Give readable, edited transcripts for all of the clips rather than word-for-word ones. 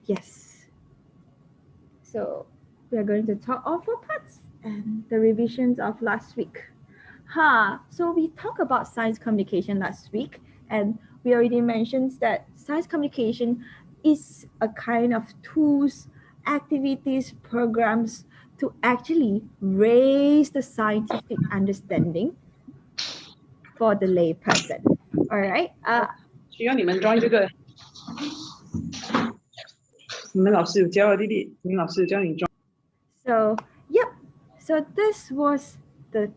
Yes. So we are going to talk all 4 parts and the revisions of last week. So we talked about science communication last week, and we already mentioned that science communication is a kind of tools, activities, programs to actually raise the scientific understanding for the lay person. All right. 需要你们 join 这个，你们老师有教弟弟，你老师有教你 join。 So, yep. So this was the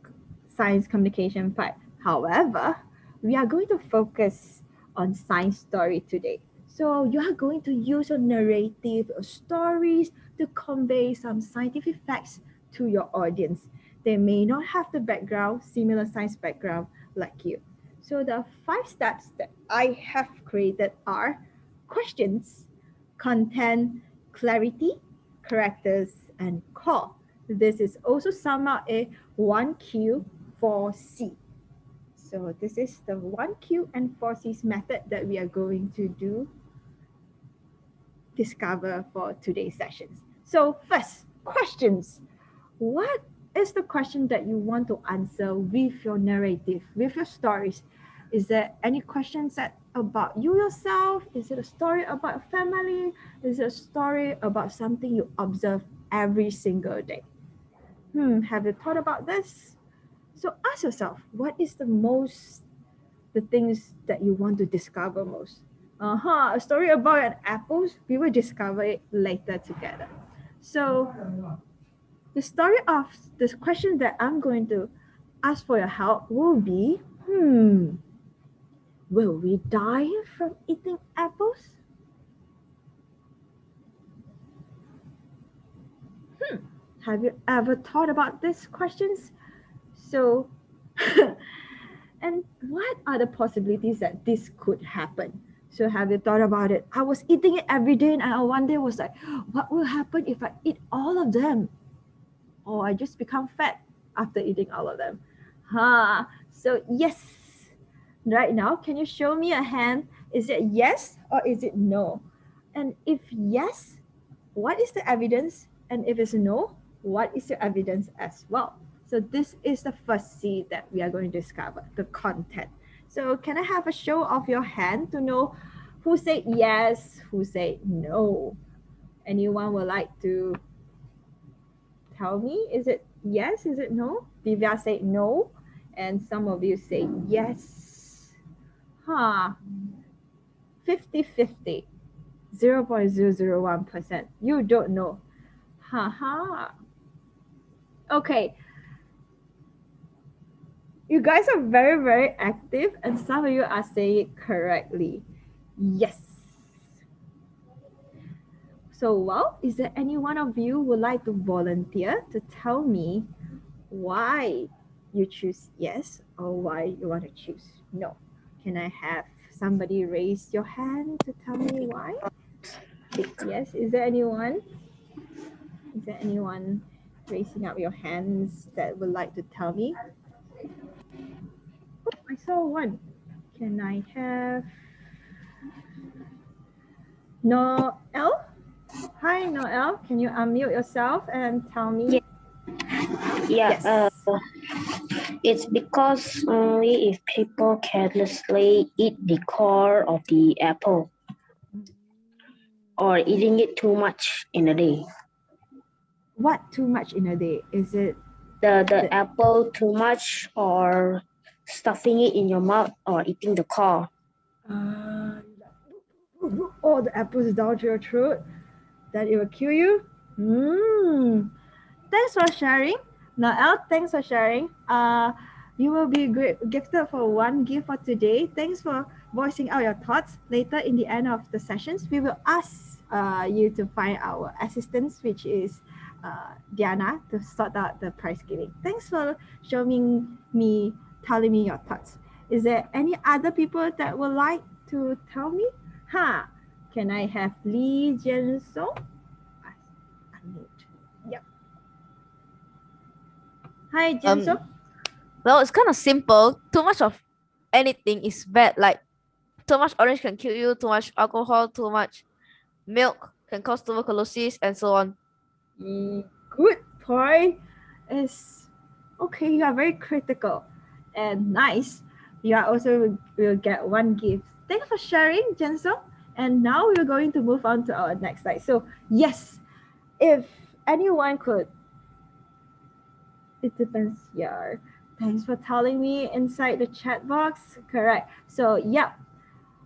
science communication part. However, we are going to focus on science story today. So you are going to use a narrative or stories to convey some scientific facts to your audience. They may not have the background, similar science background like you. So the 5 steps that I have created are questions, content, clarity, characters, and core. This is also somehow a 1Q 4C. So this is the 1Q and 4C's method that we are going to discover for today's sessions. So first, questions. What is the question that you want to answer with your narrative, with your stories? Is there any questions about you yourself? Is it a story about a family? Is it a story about something you observe every single day? Have you thought about this? So ask yourself, what is the things that you want to discover most? A story about an apple, we will discover it later together. So the story of this question that I'm going to ask for your help will be, will we die from eating apples? Have you ever thought about these questions? So, and what are the possibilities that this could happen? So have you thought about it? I was eating it every day and I one day was like, what will happen if I eat all of them? Or I just become fat after eating all of them? So yes, right now, can you show me a hand? Is it yes or is it no? And if yes, what is the evidence? And if it's no, what is your evidence as well? So this is the first C that we are going to discover, the content. So can I have a show of your hand to know who said yes, who said no? Anyone would like to tell me? Is it yes? Is it no? Divya said no, and some of you say yes. 50-50, 0.001%. You don't know. Okay. You guys are very, very active, and some of you are saying it correctly. Yes. So, well, is there any one of you would like to volunteer to tell me why you choose yes or why you want to choose no? Can I have somebody raise your hand to tell me why? Yes, is there anyone? Is there anyone raising up your hands that would like to tell me? Oh, I saw one. Can I have Noel? Hi, Noel. Can you unmute yourself and tell me? Yes. It's because only if people carelessly eat the core of the apple or eating it too much in a day. What too much in a day? Is it the apple too much or stuffing it in your mouth or eating the core? All the apples down to your throat, that it will kill you? Thanks for sharing. Noel, thanks for sharing. You will be gifted for one gift for today. Thanks for voicing out your thoughts. Later in the end of the sessions, we will ask you to find our assistants, which is Diana, to sort out the prize giving. Thanks for telling me your thoughts. Is there any other people that would like to tell me? Can I have Lee Jian-song? Yep. Hi, Jian-song. Well, it's kind of simple. Too much of anything is bad. Like too much orange can kill you, too much alcohol, too much milk can cause tuberculosis, and so on. Good point. Is okay. You are very critical and nice. You are also will get one gift. Thanks for sharing, Jensong. And now we're going to move on to our next slide. So yes, if anyone could, it depends. Yeah. Thanks for telling me inside the chat box. Correct. So yeah.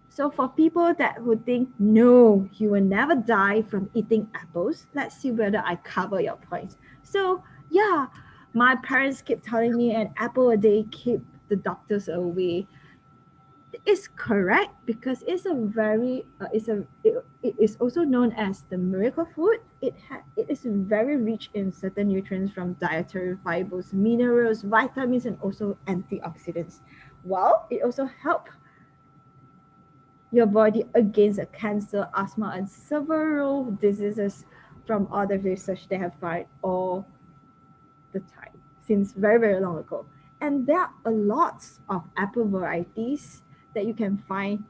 So for people that would think, no, you will never die from eating apples, let's see whether I cover your points. So yeah, my parents keep telling me an apple a day keep the doctors away. It's correct because it's a very, it is also known as the miracle food. It is very rich in certain nutrients from dietary fibers, minerals, vitamins, and also antioxidants. Well, it also helps your body against a cancer, asthma, and several diseases from all the research they have found all the time since very, very long ago. And there are a lot of apple varieties that you can find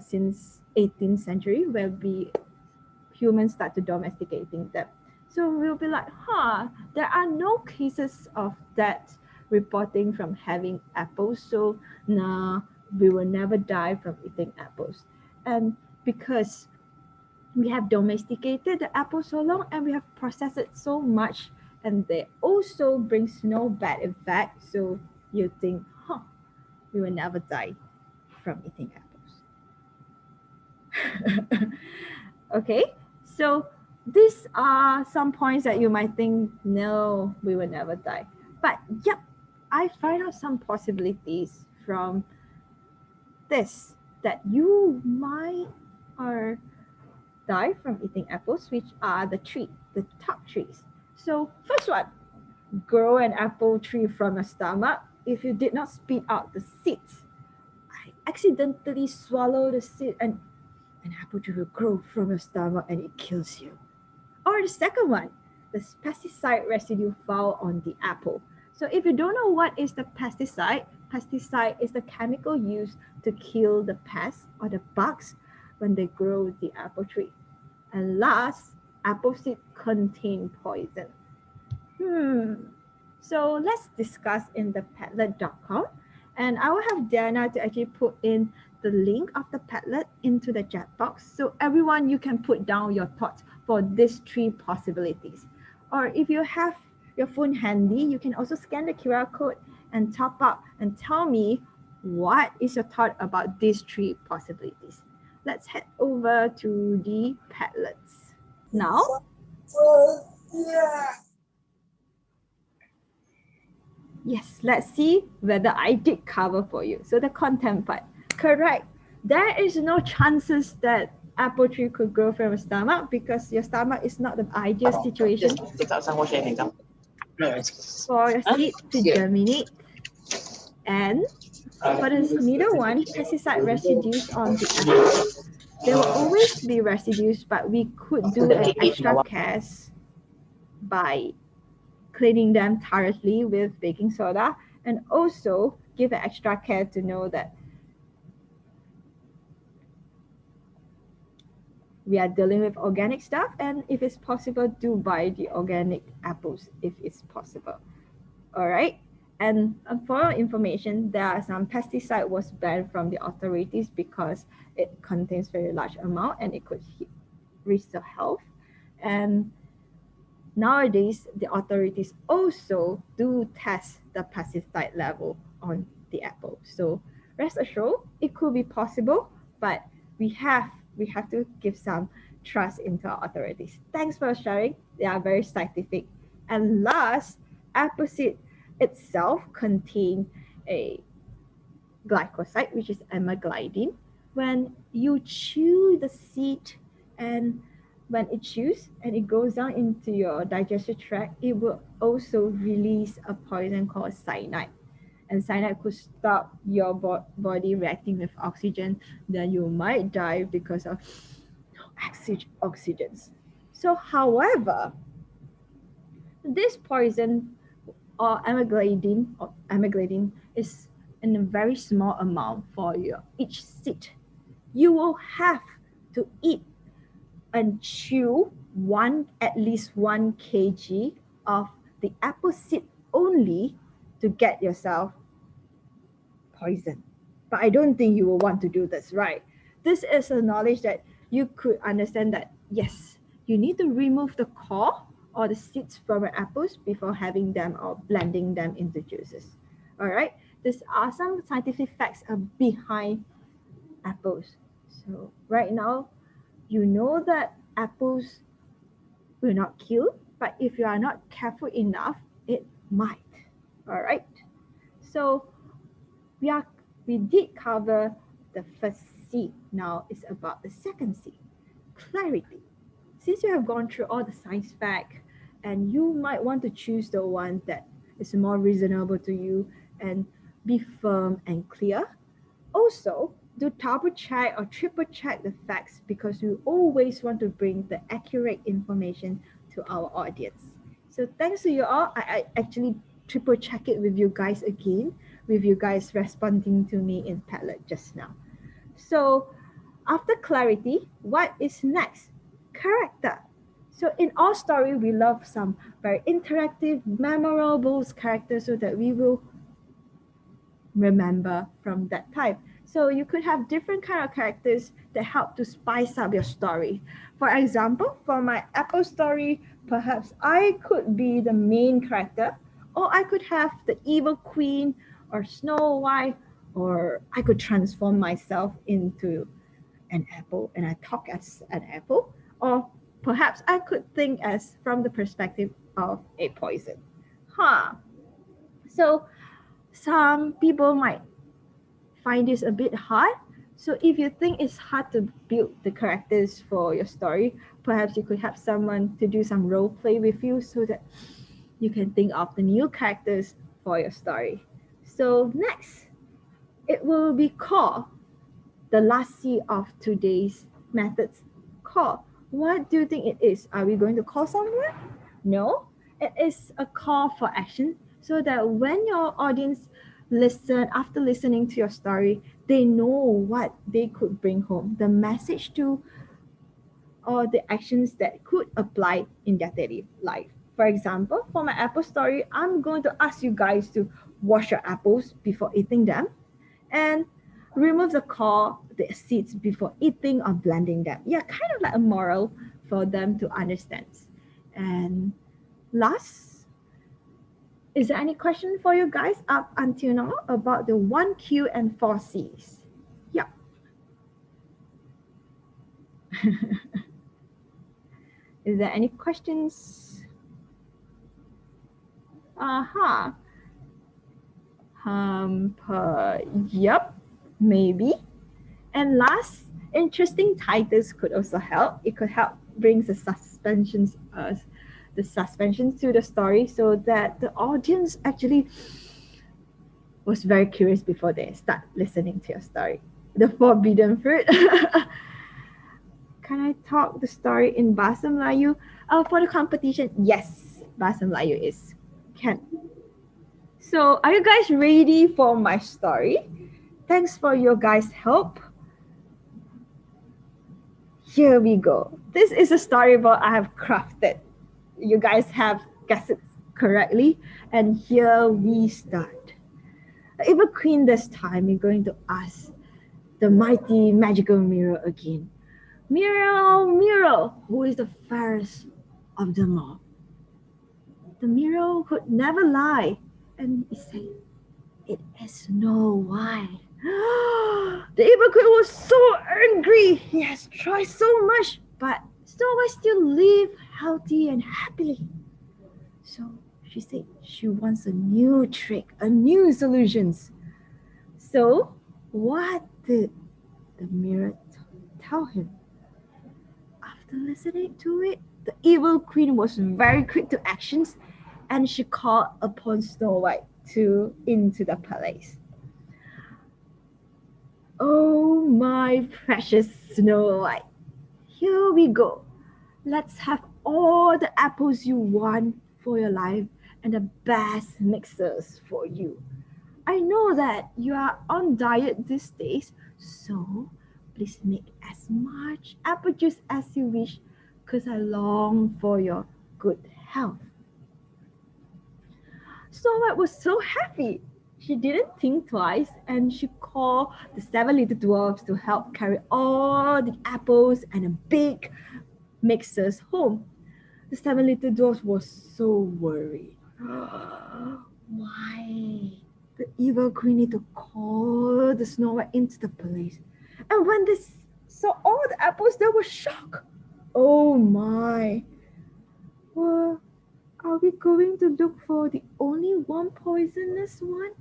since 18th century where humans start to domesticating them. So we'll be like, there are no cases of that reporting from having apples. So nah, we will never die from eating apples. And because we have domesticated the apple so long and we have processed it so much, and they also brings no bad effect. So you think, we will never die from eating apples. Okay, so these are some points that you might think, no, we will never die. But yep, I find out some possibilities from this that you might or die from eating apples, which are the top trees. So first one, grow an apple tree from your stomach. If you did not spit out the seeds, I accidentally swallow the seed and an apple tree will grow from your stomach and it kills you. Or the second one, the pesticide residue found on the apple. So if you don't know what is the pesticide is the chemical used to kill the pests or the bugs when they grow the apple tree. And last, apple seed contain poison. So let's discuss in the padlet.com. And I will have Diana to actually put in the link of the padlet into the chat box. So everyone, you can put down your thoughts for these three possibilities. Or if you have your phone handy, you can also scan the QR code and top up and tell me what is your thought about these three possibilities. Let's head over to the padlets. Now, yes, let's see whether I did cover for you. So the content part, correct. There is no chances that apple tree could grow from your stomach because your stomach is not the ideal situation for your seed to germinate. And for the middle one, pesticide residues on the apple. There will always be residues, but we could do an extra care by cleaning them thoroughly with baking soda and also give an extra care to know that we are dealing with organic stuff, and if it's possible, do buy the organic apples if it's possible. All right. And for your information, there are some pesticide was banned from the authorities because it contains very large amount and it could risk the health. And nowadays, the authorities also do test the pesticide level on the apple. So rest assured, it could be possible, but we have to give some trust into our authorities. Thanks for sharing. They are very scientific. And last, apple seed itself contain a glycoside, which is amyloidine. When you chew the seed and when it chews and it goes down into your digestive tract, it will also release a poison called cyanide. And cyanide could stop your body reacting with oxygen. Then you might die because of oxygens. So, however, this poison or amyloidine is in a very small amount for each seed. You will have to eat and chew at least 1 kg of the apple seed only to get yourself poison. But I don't think you will want to do this, right? This is a knowledge that you could understand that, yes, you need to remove the core or the seeds from your apples before having them or blending them into juices. All right, these are some scientific facts behind apples. So right now, you know that apples will not kill, but if you are not careful enough, it might. All right. So we did cover the first C. Now it's about the second C, clarity. Since you have gone through all the science fact, and you might want to choose the one that is more reasonable to you and be firm and clear. Also, do double check or triple check the facts because we always want to bring the accurate information to our audience. So thanks to you all. I actually triple check it with you guys again, with you guys responding to me in Padlet just now. So after clarity, what is next? Character. So in our story, we love some very interactive, memorable characters so that we will remember from that type. So you could have different kind of characters that help to spice up your story. For example, for my Apple story, perhaps I could be the main character, or I could have the evil queen or Snow White, or I could transform myself into an apple and I talk as an apple, or perhaps I could think as from the perspective of a poison. So some people might find this a bit hard. So if you think it's hard to build the characters for your story, perhaps you could have someone to do some role play with you so that you can think of the new characters for your story. So next, it will be call, the last C of today's methods. Call. What do you think it is? Are we going to call someone? No, it is a call for action so that when your audience listen, after listening to your story, they know what they could bring home, the message to, or the actions that could apply in their daily life. For example, for my apple story, I'm going to ask you guys to wash your apples before eating them and remove the core, the seeds before eating or blending them. Yeah, kind of like a moral for them to understand. And last, is there any question for you guys up until now about the 1Q and 4Cs? Yeah. Is there any questions? Yep, maybe. And last, interesting titles could also help. It could help bring the suspension to the story so that the audience actually was very curious before they start listening to your story. The forbidden fruit. Can I talk the story in Bahasa Melayu? For the competition, yes, Bahasa Melayu is can. So are you guys ready for my story? Thanks for your guys' help. Here we go. This is a storyboard I have crafted. You guys have guessed it correctly. And here we start. The evil queen this time is going to ask the mighty magical mirror again. Mirror, mirror, who is the fairest of them all? The mirror could never lie. And he said, it is Snow White. The evil queen was so angry. He has tried so much, but Snow White still live healthy and happily. So she said she wants a new trick, a new solutions. So what did the mirror tell him? After listening to it, the evil queen was very quick to actions, and she called upon Snow White into the palace. Oh, my precious Snow White, here we go. Let's have all the apples you want for your life and the best mixers for you. I know that you are on diet these days, so Please make as much apple juice as you wish, because I long for your good health. Snow White was so happy. She didn't think twice, and she called the 7 little dwarfs to help carry all the apples and a big mixers home. The 7 little dwarfs were so worried. Why? The evil queen need to call the Snow White into the place. And when they saw all the apples, they were shocked. Oh my. Well, are we going to look for the only one poisonous one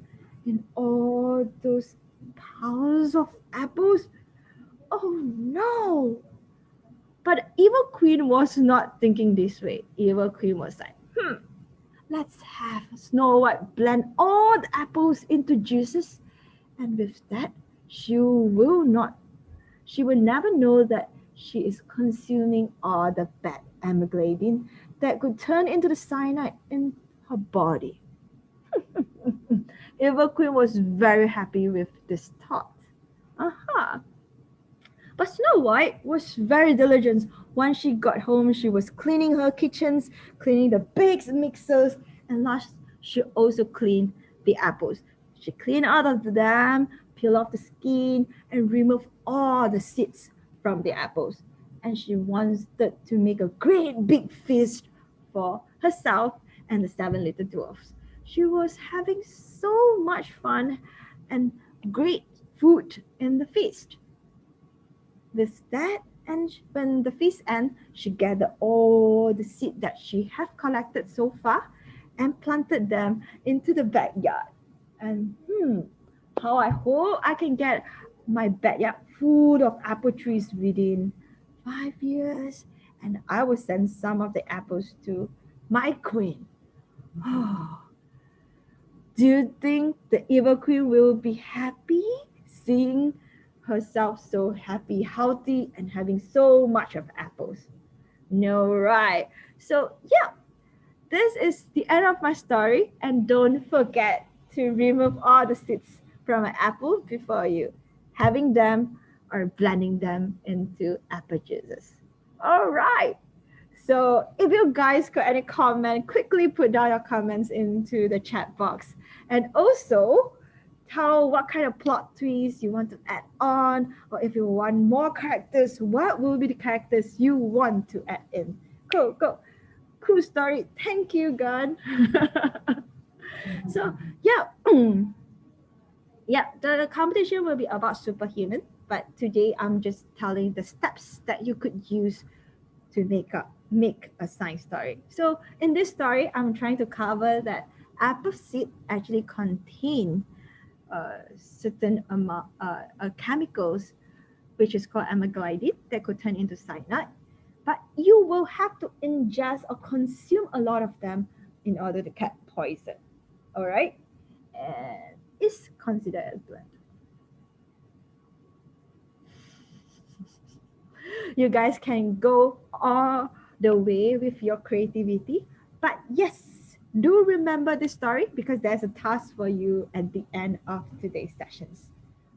in all those piles of apples? Oh no! But Evil Queen was not thinking this way. Evil Queen was like, let's have Snow White blend all the apples into juices, and with that, she will never know that she is consuming all the bad amyloidine that could turn into the cyanide in her body. Evil Queen was very happy with this thought. But Snow White was very diligent. When she got home, she was cleaning her kitchens, cleaning the big mixers, and last, she also cleaned the apples. She cleaned out of them, peeled off the skin, and removed all the seeds from the apples. And she wanted to make a great big feast for herself and the 7 little dwarfs. She was having so much fun and great food in the feast. With that, and when the feast ended, she gathered all the seeds that she had collected so far and planted them into the backyard. And how I hope I can get my backyard full of apple trees within 5 years, and I will send some of the apples to my queen. Do you think the evil queen will be happy seeing herself so happy, healthy, and having so much of apples? No, right? So yeah, this is the end of my story, and don't forget to remove all the seeds from an apple before you having them or blending them into apple juices. All right. So if you guys got any comment, quickly put down your comments into the chat box. And also tell what kind of plot twists you want to add on, or if you want more characters, what will be the characters you want to add in? Go. Cool story. Thank you, God. So yeah. Yeah, the competition will be about superhuman, but today I'm just telling the steps that you could use to make a science story. So in this story, I'm trying to cover that apple seed actually contain certain amount chemicals, which is called amyloidine, that could turn into cyanide. But you will have to ingest or consume a lot of them in order to get poison. All right, and it's considered as blood. You guys can go all the way with your creativity, but yes, do remember this story because there's a task for you at the end of today's sessions.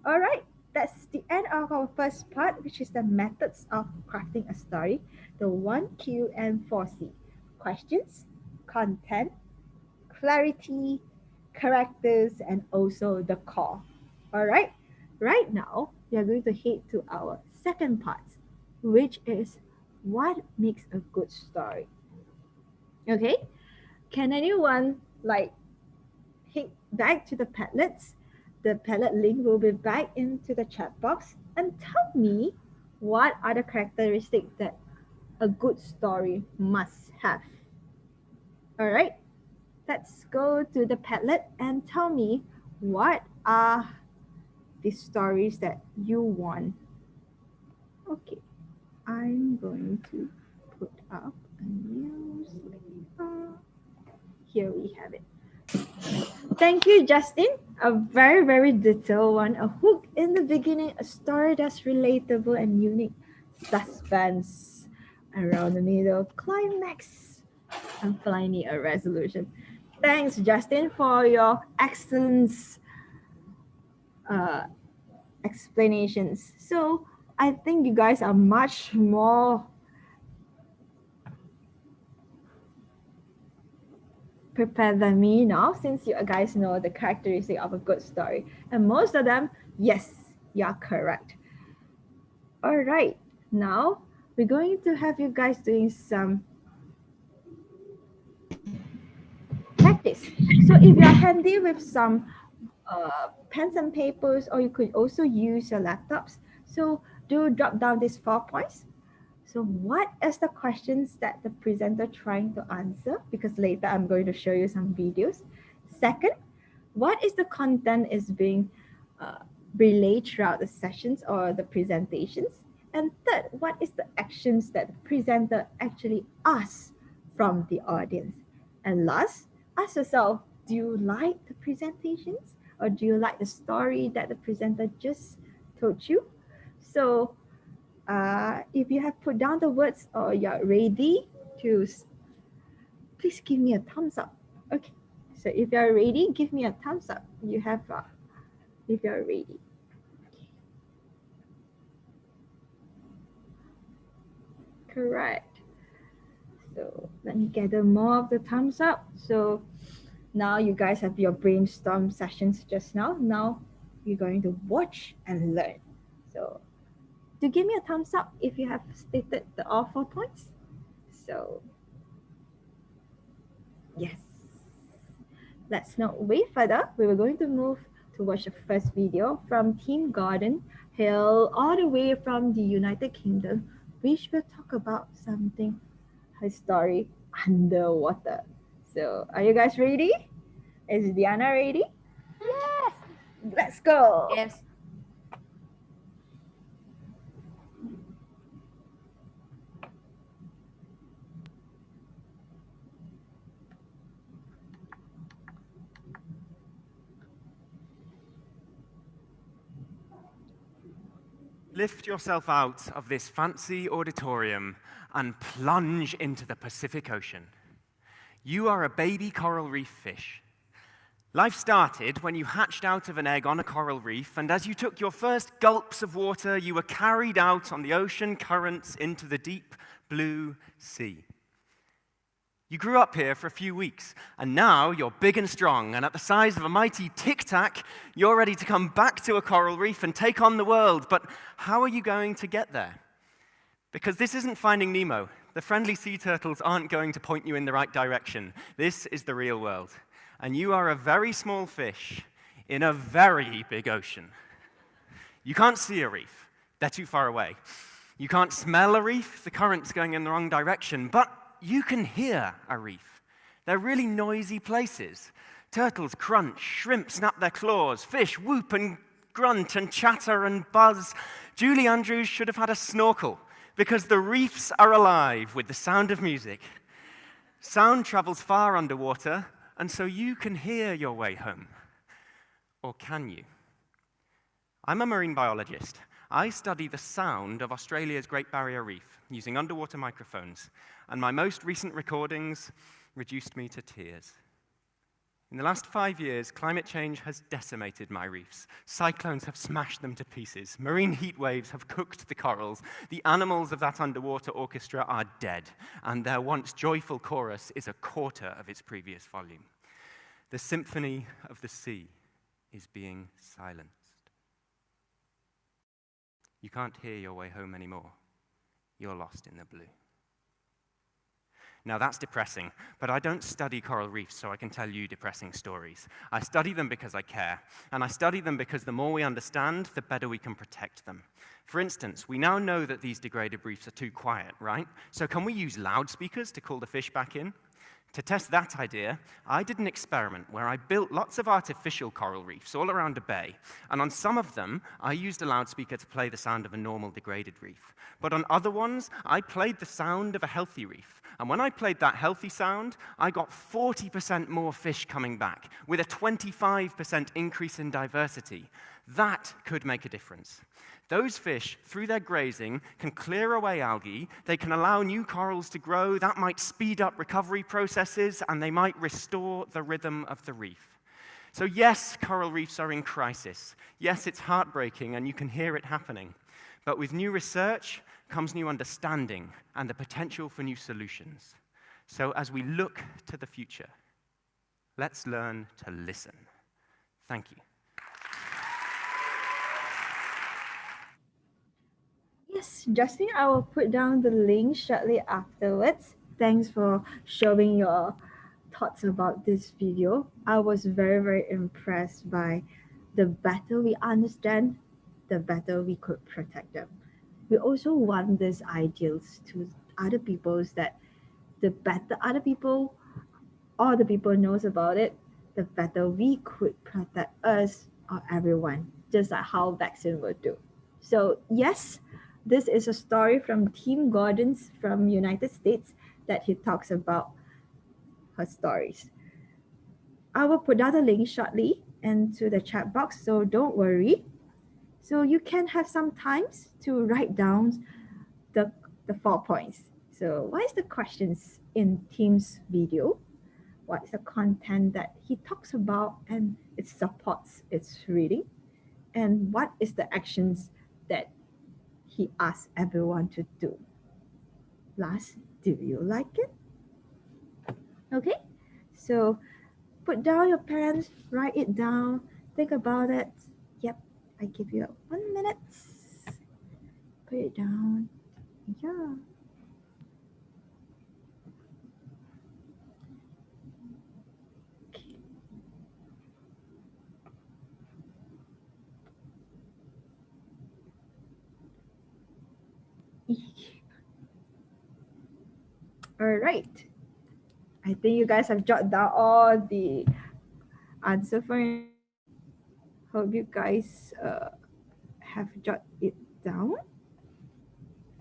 All right, that's the end of our first part, which is the methods of crafting a story, the 1Q and 4C: questions, content, clarity, characters, and also the core. All right, right now we are going to head to our second part, which is what makes a good story. Okay, can anyone hit back to the padlets? The padlet link will be back into the chat box, and tell me what are the characteristics that a good story must have. All right, let's go to the padlet and tell me what are the stories that you want. Okay, I'm going to put up a new slide. Here we have it. Thank you, Justin. A very, very detailed one. A hook in the beginning, a story that's relatable and unique, suspense around the middle, climax, and finally a resolution. Thanks, Justin, for your excellent explanations. So I think you guys are much more prepared than me now, since you guys know the characteristic of a good story. And most of them, yes, you are correct. All right, now we're going to have you guys doing some practice. So if you're handy with some pens and papers, or you could also use your laptops, so do drop down these 4 points. So what is the questions that the presenter trying to answer? Because later I'm going to show you some videos. Second, what is the content is being relayed throughout the sessions or the presentations? And third, what is the actions that the presenter actually asks from the audience? And last, ask yourself, do you like the presentations, or do you like the story that the presenter just told you? So if you have put down the words or you're ready to, please give me a thumbs up. Okay, so if you're ready, give me a thumbs up. You have, if you're ready. Correct. So let me gather more of the thumbs up. So now you guys have your brainstorm sessions just now. Now you're going to watch and learn. So do give me a thumbs up if you have stated the all 4 points. So yes. Let's not wait further. We were going to move to watch the first video from Team Garden, hail all the way from the United Kingdom, which will talk about something, her story underwater. So are you guys ready? Is Diana ready? Yes. Let's go. Yes. Lift yourself out of this fancy auditorium and plunge into the Pacific Ocean. You are a baby coral reef fish. Life started when you hatched out of an egg on a coral reef, and as you took your first gulps of water, you were carried out on the ocean currents into the deep blue sea. You grew up here for a few weeks, and now you're big and strong, and at the size of a mighty tic-tac, you're ready to come back to a coral reef and take on the world. But how are you going to get there? Because this isn't Finding Nemo. The friendly sea turtles aren't going to point you in the right direction. This is the real world. And you are a very small fish in a very big ocean. You can't see a reef. They're too far away. You can't smell a reef. The current's going in the wrong direction. But you can hear a reef. They're really noisy places. Turtles crunch, shrimp snap their claws, fish whoop and grunt and chatter and buzz. Julie Andrews should have had a snorkel, because the reefs are alive with the sound of music. Sound travels far underwater, and so you can hear your way home. Or can you? I'm a marine biologist. I study the sound of Australia's Great Barrier Reef using underwater microphones, and my most recent recordings reduced me to tears. In the last 5 years, climate change has decimated my reefs. Cyclones have smashed them to pieces. Marine heat waves have cooked the corals. The animals of that underwater orchestra are dead, and their once joyful chorus is a quarter of its previous volume. The symphony of the sea is being silenced. You can't hear your way home anymore. You're lost in the blue. Now that's depressing, but I don't study coral reefs so I can tell you depressing stories. I study them because I care, and I study them because the more we understand, the better we can protect them. For instance, we now know that these degraded reefs are too quiet, right? So can we use loudspeakers to call the fish back in? To test that idea, I did an experiment where I built lots of artificial coral reefs all around a bay, and on some of them, I used a loudspeaker to play the sound of a normal degraded reef. But on other ones, I played the sound of a healthy reef, and when I played that healthy sound, I got 40% more fish coming back, with a 25% increase in diversity. That could make a difference. Those fish, through their grazing, can clear away algae, they can allow new corals to grow, that might speed up recovery processes, and they might restore the rhythm of the reef. So yes, coral reefs are in crisis. Yes, it's heartbreaking, and you can hear it happening. But with new research comes new understanding and the potential for new solutions. So as we look to the future, let's learn to listen. Thank you. Yes, Justin, I will put down the link shortly afterwards. Thanks for showing your thoughts about this video. I was very, very impressed by the better we understand, the better we could protect them. We also want these ideals to other people, that the better other people or the people knows about it, the better we could protect us or everyone, just like how vaccine will do. So yes, this is a story from Tim Gordon's from United States that he talks about her stories. I will put out a link shortly into the chat box, so don't worry. So you can have some times to write down the 4 points. So what is the questions in Tim's video? What is the content that he talks about and it supports its reading? And what is the actions that he asks everyone to do? Last, do you like it? Okay, so put down your pens, write it down, think about it. Yep, I give you 1 minute. Put it down. Yeah. All right. I think you guys have jotted down all the answer for me. Hope you guys have jotted it down.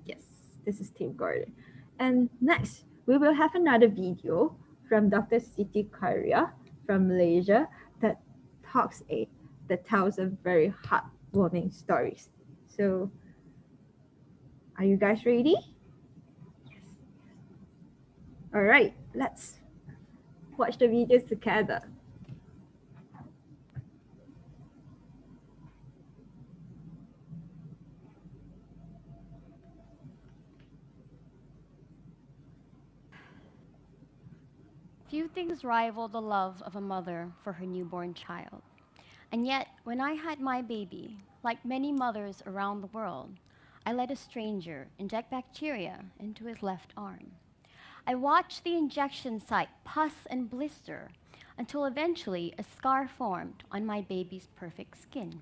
Yes, this is Tim Gordon. And next, we will have another video from Dr. Siti Khayriyyah from Malaysia that tells a very heartwarming stories. So, are you guys ready? Yes. All right, let's watch the videos together. Few things rival the love of a mother for her newborn child. And yet, when I had my baby, like many mothers around the world, I let a stranger inject bacteria into his left arm. I watched the injection site pus and blister until eventually a scar formed on my baby's perfect skin.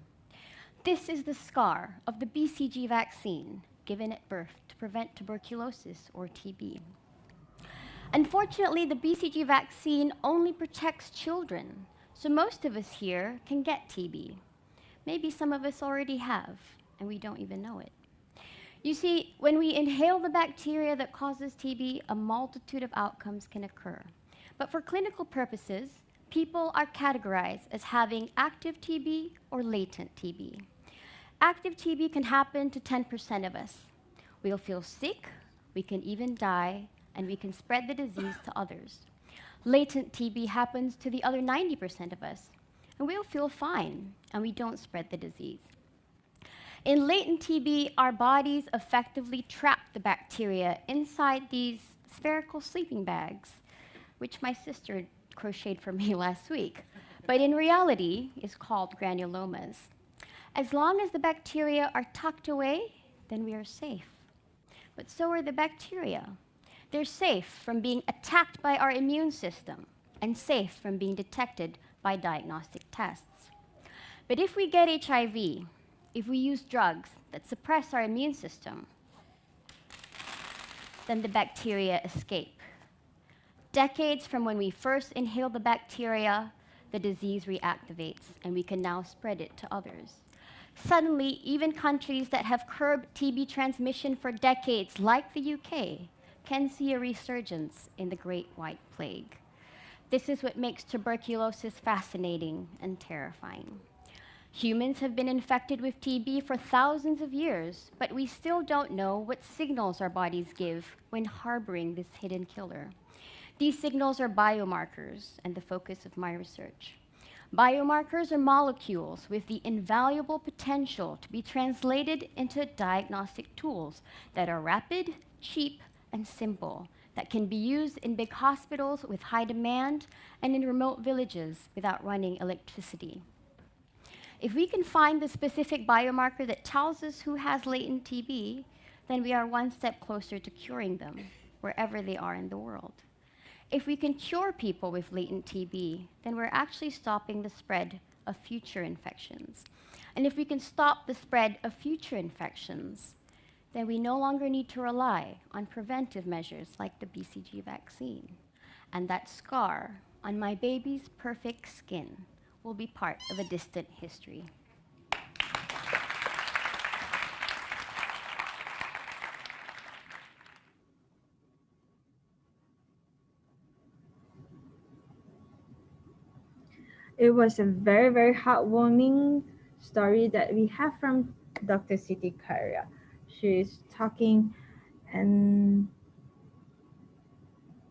This is the scar of the BCG vaccine given at birth to prevent tuberculosis or TB. Unfortunately, the BCG vaccine only protects children, so most of us here can get TB. Maybe some of us already have, and we don't even know it. You see, when we inhale the bacteria that causes TB, a multitude of outcomes can occur. But for clinical purposes, people are categorized as having active TB or latent TB. Active TB can happen to 10% of us. We'll feel sick, we can even die, and we can spread the disease to others. Latent TB happens to the other 90% of us, and we'll feel fine, and we don't spread the disease. In latent TB, our bodies effectively trap the bacteria inside these spherical sleeping bags, which my sister crocheted for me last week, but in reality is called granulomas. As long as the bacteria are tucked away, then we are safe. But so are the bacteria. They're safe from being attacked by our immune system and safe from being detected by diagnostic tests. But if we get HIV, if we use drugs that suppress our immune system, then the bacteria escape. Decades from when we first inhale the bacteria, the disease reactivates, and we can now spread it to others. Suddenly, even countries that have curbed TB transmission for decades, like the UK, can see a resurgence in the Great White Plague. This is what makes tuberculosis fascinating and terrifying. Humans have been infected with TB for thousands of years, but we still don't know what signals our bodies give when harboring this hidden killer. These signals are biomarkers and the focus of my research. Biomarkers are molecules with the invaluable potential to be translated into diagnostic tools that are rapid, cheap, and simple, that can be used in big hospitals with high demand and in remote villages without running electricity. If we can find the specific biomarker that tells us who has latent TB, then we are one step closer to curing them, wherever they are in the world. If we can cure people with latent TB, then we're actually stopping the spread of future infections. And if we can stop the spread of future infections, then we no longer need to rely on preventive measures like the BCG vaccine. And that scar on my baby's perfect skin will be part of a distant history. It was a very, very heartwarming story that we have from Dr. Siti Khayriyyah. She's talking and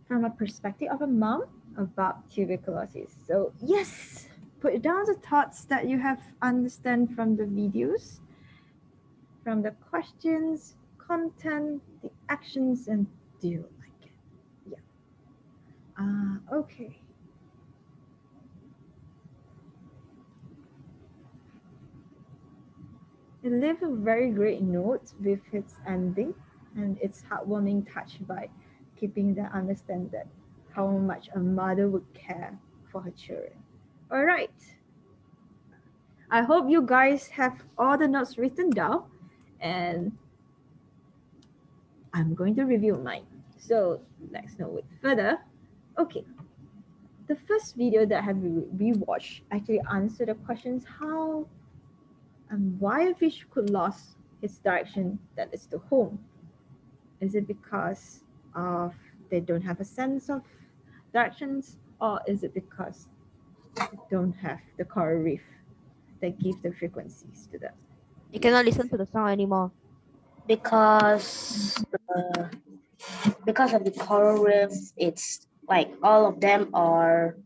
from a perspective of a mom about tuberculosis. So yes, put down the thoughts that you have understand from the videos, from the questions, content, the actions, and do you like it? Yeah. Okay. It left a very great note with its ending and its heartwarming touch by keeping them understand that how much a mother would care for her children. All right. I hope you guys have all the notes written down and I'm going to review mine. So let's not wait further. Okay. The first video that we watched actually answered the questions how and why a fish could lose its direction that is to home. Is it because of they don't have a sense of directions, or is it because they don't have the coral reef that give the frequencies to them? You cannot listen to the sound anymore. Because of the coral reef, it's like all of them are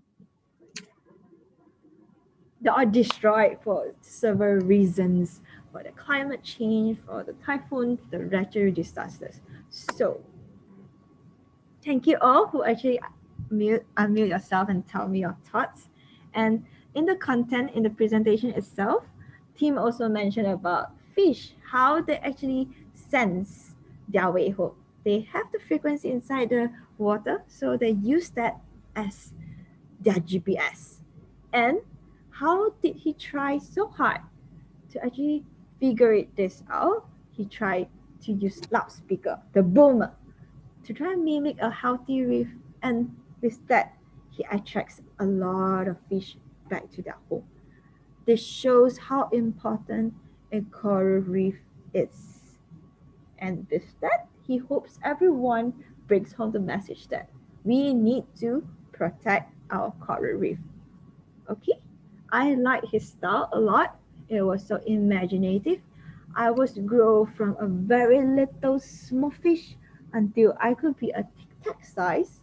They are destroyed for several reasons, for the climate change, for the typhoon, the natural disasters. So thank you all who actually unmute yourself and tell me your thoughts. And in the content, in the presentation itself, Tim also mentioned about fish, how they actually sense their way home. They have the frequency inside the water, so they use that as their GPS. And how did he try so hard to actually figure this out? He tried to use loudspeaker, the boomer, to try and mimic a healthy reef, and with that, he attracts a lot of fish back to their home. This shows how important a coral reef is. And with that, he hopes everyone brings home the message that we need to protect our coral reef. Okay, I like his style a lot. It was so imaginative. I was grow from a very little small fish until I could be a tic-tac size.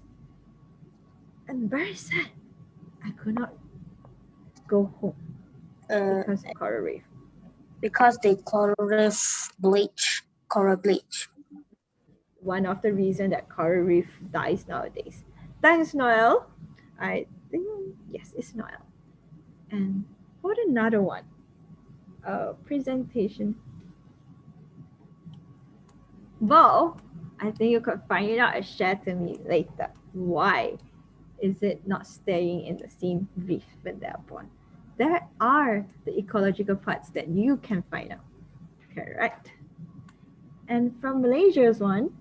And very sad, I could not go home because of coral reef. because the coral reef bleach, coral bleach. One of the reasons that coral reef dies nowadays. Thanks, Noel. I think, yes, it's Noel. And what another one? Presentation. Well, I think you could find it out and share to me later. Why is it not staying in the same reef when they are born? There are the ecological parts that you can find out. Correct. And from Malaysia's one,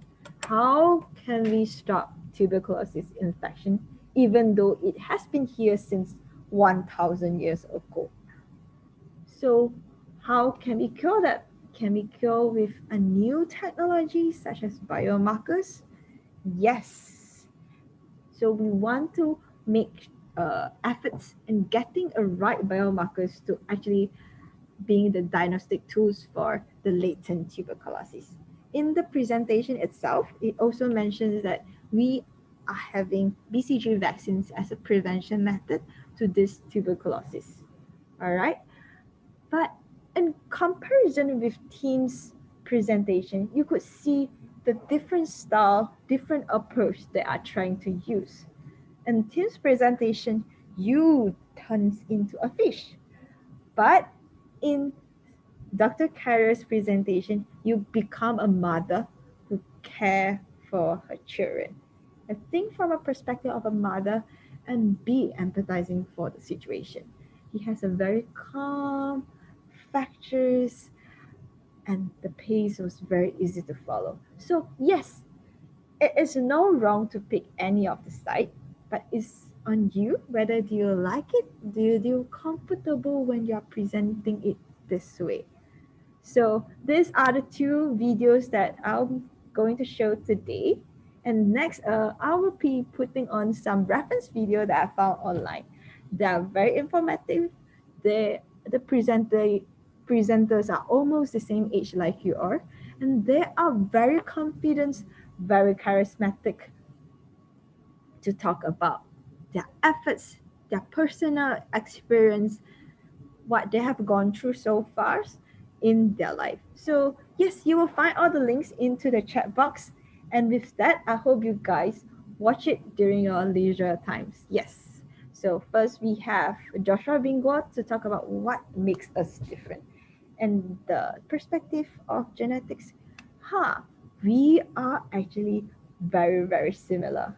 how can we stop tuberculosis infection even though it has been here since 1,000 years ago? So how can we cure that? Can we cure with a new technology such as biomarkers? Yes. So we want to make efforts in getting a right biomarkers to actually being the diagnostic tools for the latent tuberculosis. In the presentation itself, it also mentions that we are having BCG vaccines as a prevention method to this tuberculosis. All right. But in comparison with teams' presentation, you could see the different style, different approach they are trying to use. In team's presentation, you turns into a fish. But in Dr. Khayriyyah's presentation, you become a mother who care for her children. And think from a perspective of a mother and be empathizing for the situation. He has a very calm, factors, and the pace was very easy to follow. So yes, it is no wrong to pick any of the side, but it's on you whether do you like it, do you feel comfortable when you are presenting it this way. So these are the two videos that I'm going to show today. And next, I will be putting on some reference video that I found online. They are very informative. The presenters are almost the same age like you are, and they are very confident, very charismatic to talk about their efforts, their personal experience, what they have gone through so far in their life. So yes, you will find all the links into the chat box. And with that, I hope you guys watch it during your leisure times. Yes. So first we have Joshua Bingwa to talk about what makes us different. And the perspective of genetics, we are actually very, very similar.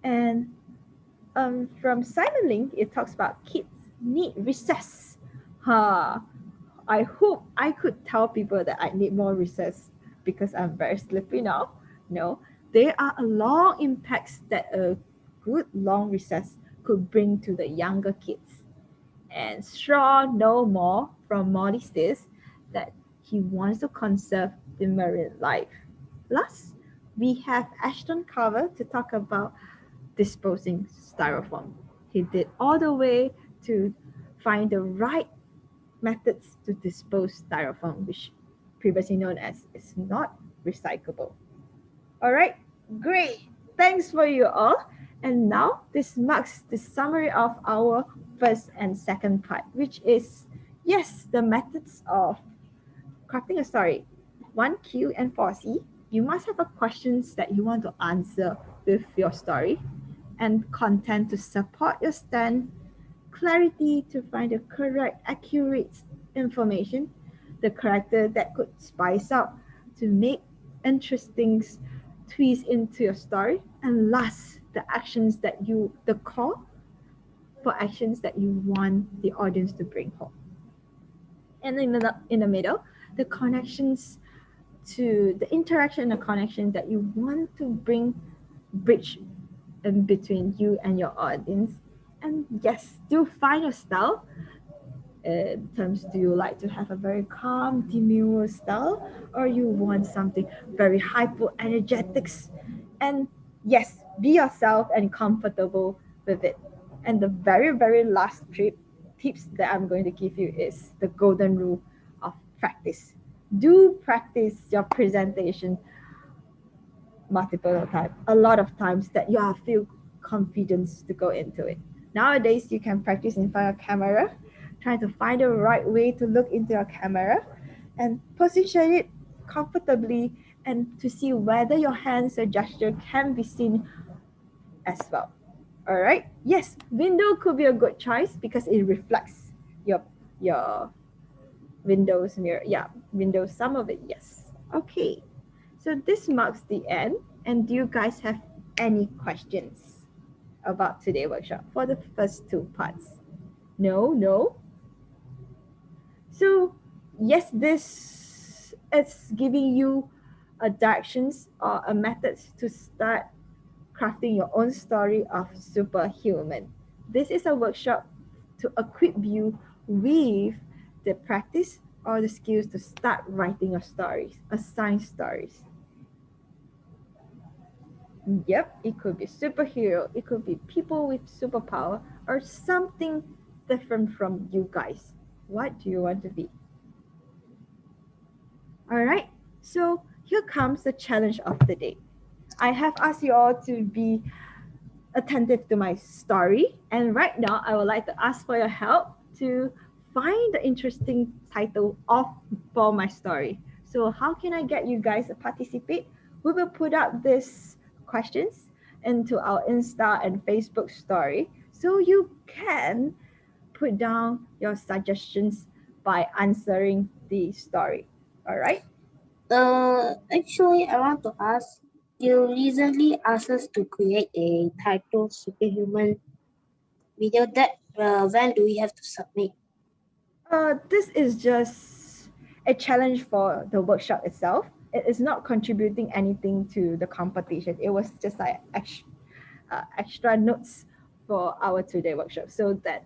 And from Simon Link, it talks about kids need recess. I hope I could tell people that I need more recess because I'm very sleepy now. No, there are a long impacts that a good long recess could bring to the younger kids. And Straw No More from Mohd says that he wants to conserve the marine life. Last, we have Ashton Cofer to talk about disposing styrofoam. He did all the way to find the right methods to dispose styrofoam, which previously known as is not recyclable. All right, great. Thanks for you all. And now this marks the summary of our first and second part, which is, yes, the methods of crafting a story. 1Q and 4C, you must have a questions that you want to answer with your story, and content to support your stand, clarity to find the correct, accurate information, the character that could spice up to make interesting twists into your story, and last, the actions that the call for actions that you want the audience to bring home. And in the middle, the connections to the interaction and connection that you want to bridge in between you and your audience. And yes, do find your style. In terms, do you like to have a very calm, demure style, or you want something very hyper energetics? And yes, be yourself and comfortable with it. And the very, very last tips that I'm going to give you is the golden rule of practice. Do practice your presentation multiple times, a lot of times that you have feel confidence to go into it. Nowadays, you can practice in front of camera, trying to find the right way to look into your camera and position it comfortably and to see whether your hands or gesture can be seen as well. All right. Yes, window could be a good choice because it reflects your Windows mirror. Yeah, Windows, some of it, yes. Okay. So this marks the end. And do you guys have any questions about today's workshop for the first two parts? No? So yes, this is giving you a directions or a methods to start crafting your own story of superhuman. This is a workshop to equip you with the practice or the skills to start writing your stories, assign stories. Yep, it could be superhero, it could be people with superpower, or something different from you guys. What do you want to be? All right, so here comes the challenge of the day. I have asked you all to be attentive to my story. And right now, I would like to ask for your help to find the interesting title for my story. So how can I get you guys to participate? We will put up these questions into our Insta and Facebook story. So you can put down your suggestions by answering the story. All right? Actually, I want to ask, you recently asked us to create a title superhuman video that when do we have to submit? This is just a challenge for the workshop itself. It is not contributing anything to the competition. It was just like extra notes for our today workshop, so that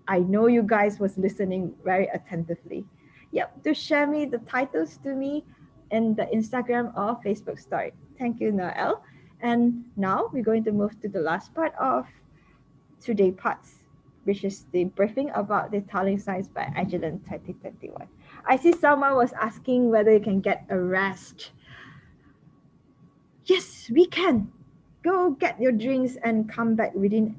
I know you guys was listening very attentively. Yep, to share me the titles to me in the Instagram or Facebook story. Thank you, Noel. And now we're going to move to the last part of today parts, which is the briefing about the tiling science by Agilent 2021. I see someone was asking whether you can get a rest. Yes, we can. Go get your drinks and come back within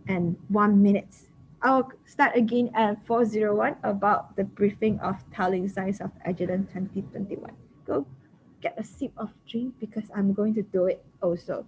1 minute. I'll start again at 4:01 about the briefing of tiling science of Agilent 2021. Go get a sip of drink because I'm going to do it also.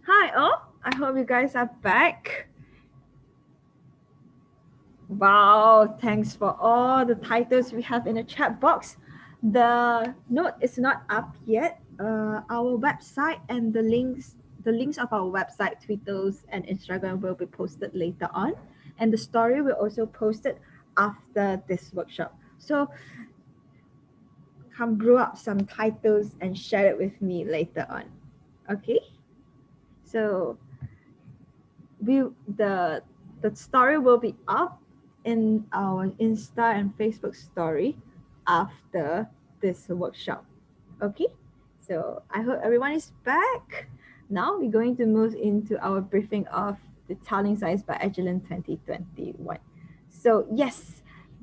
Hi all, I hope you guys are back. Wow, thanks for all the titles we have in the chat box. The note is not up yet. Our website and the links of our website, Twitters, and Instagram will be posted later on, and the story will also posted after this workshop. So come brew up some titles and share it with me later on. Okay? So the story will be up in our Insta and Facebook story after this workshop. Okay, so I hope everyone is back. Now we're going to move into our briefing of the tiling science by Agilent 2021. So yes,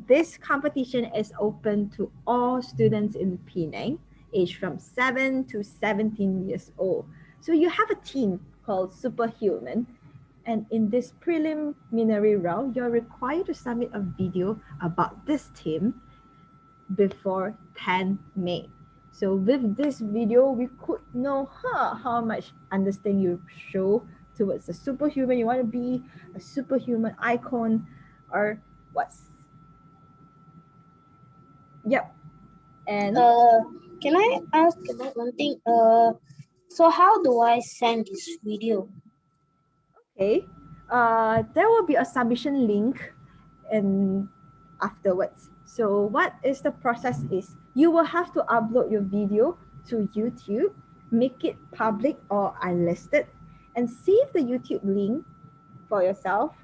this competition is open to all students in Penang, aged from 7 to 17 years old. So you have a team called Superhuman, and in this preliminary round, you're required to submit a video about this team before 10 May. So with this video, we could know how much understanding you show towards the superhuman you want to be, a superhuman icon, or what's. Yep. And Can I ask about one thing? So how do I send this video? okay, there will be a submission link and afterwards. So what is the process is you will have to upload your video to YouTube, make it public or unlisted, and save the YouTube link for yourself.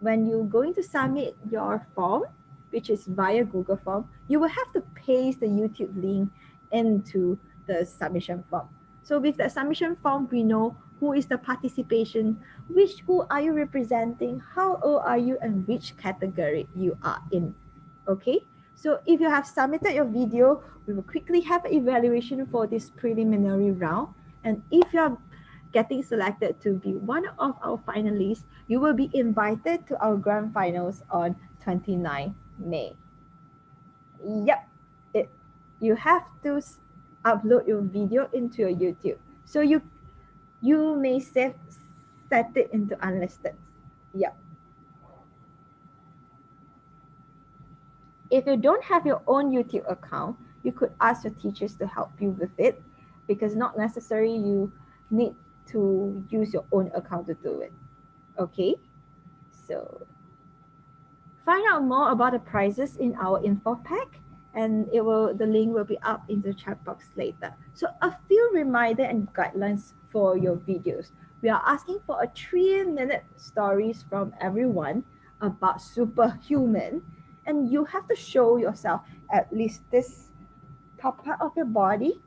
When you're going to submit your form, which is via Google form, you will have to paste the YouTube link into the submission form. So with the submission form, we know who is the participation, which school are you representing, how old are you, and which category you are in. Okay, so if you have submitted your video, we will quickly have an evaluation for this preliminary round. And if you're getting selected to be one of our finalists, you will be invited to our grand finals on 29 May. Yep, you have to upload your video into your YouTube. So you you may set it into unlisted. Yep. If you don't have your own YouTube account, you could ask your teachers to help you with it, because not necessarily you need to use your own account to do it. Okay, so find out more about the prizes in our info pack, and the link will be up in the chat box later. So a few reminder and guidelines for your videos. We are asking for a 3-minute stories from everyone about superhuman, and you have to show yourself at least this top part of your body.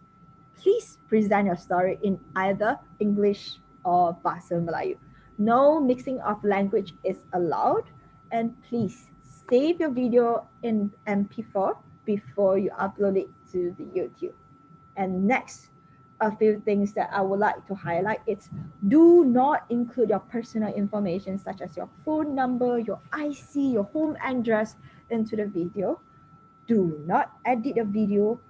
Please present your story in either English or Bahasa Melayu. No mixing of language is allowed, and please save your video in MP4 before you upload it to the YouTube. And next, a few things that I would like to highlight is do not include your personal information such as your phone number, your IC, your home address into the video. Do not edit a video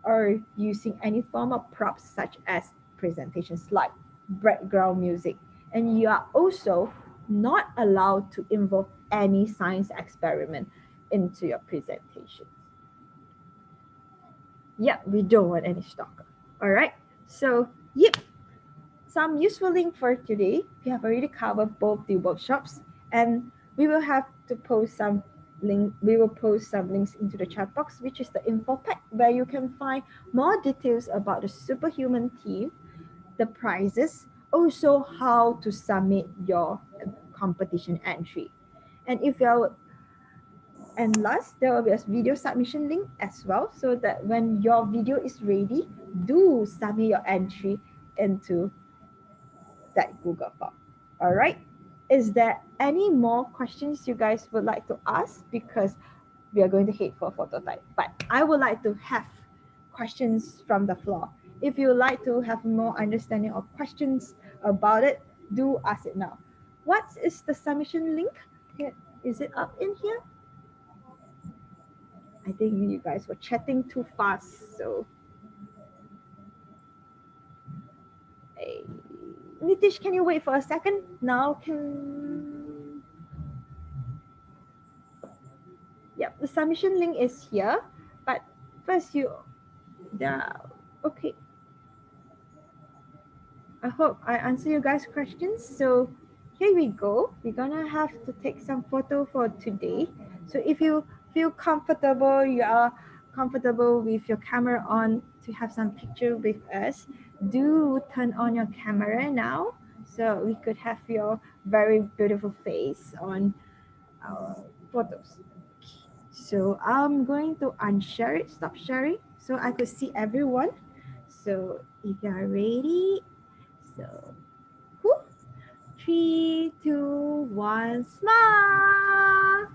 or using any form of props such as presentation slide, background music. And you are also not allowed to involve any science experiment into your presentation. Yeah, we don't want any stalker. All right. So, yep, some useful link for today. We have already covered both the workshops, and we will have to post some links into the chat box, which is the info pack, where you can find more details about the superhuman team, the prizes, also how to submit your competition entry. And last, there will be a video submission link as well, so that when your video is ready, do submit your entry into that Google form. All right. Is there any more questions you guys would like to ask? Because we are going to head for photo type, but I would like to have questions from the floor. If you would like to have more understanding or questions about it, do ask it now. What is the submission link? Is it up in here? I think you guys were chatting too fast, so. Hey. Nitish, can you wait for a second? Now Yep, the submission link is here, but first okay. I hope I answer you guys' questions. So here we go. We're gonna have to take some photo for today. So if you feel comfortable, you are comfortable with your camera on to have some picture with us, do turn on your camera now so we could have your very beautiful face on our photos. So I'm going to unshare it, stop sharing, so I could see everyone. So if you are ready, so 3, 2, 1, smile!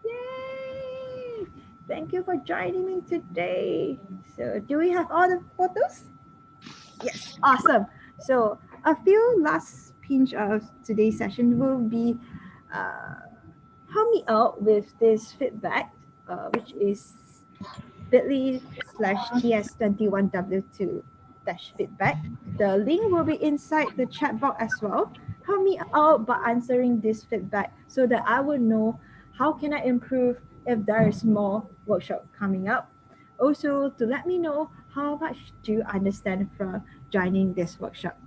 Yay! Thank you for joining me today. So do we have all the photos? Yes, awesome. So a few last pinch of today's session will be help me out with this feedback, which is bit.ly/TS21W2-feedback. The link will be inside the chat box as well. Help me out by answering this feedback so that I will know how can I improve if there is more workshop coming up. Also, to let me know how much do you understand from joining this workshop.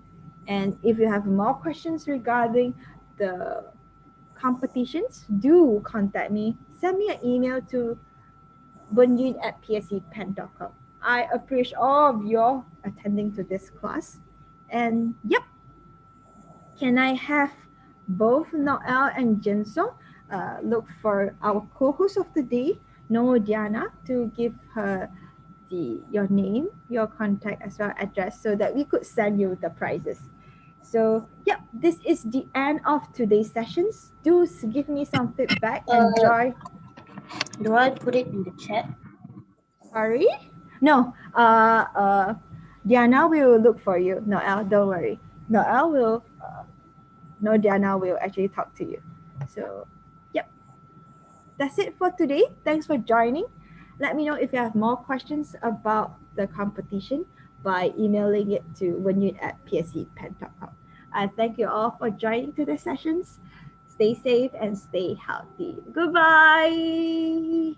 And if you have more questions regarding the competitions, do contact me. Send me an email to bunyin@pscpen.com. I appreciate all of you attending to this class. And yep, can I have both Noel and Jinsong look for our co-host of the day, Diana, to give her your name, your contact as well address, so that we could send you the prizes. So yeah, this is the end of today's sessions. Do give me some feedback and joy. Do I put it in the chat? Sorry? No. Diana will look for you. Noel, don't worry. Noel will. No, Diana will actually talk to you. So, yep. That's it for today. Thanks for joining. Let me know if you have more questions about the competition. by emailing it to wenyu@pscpen.com. I thank you all for joining today's sessions. Stay safe and stay healthy. Goodbye.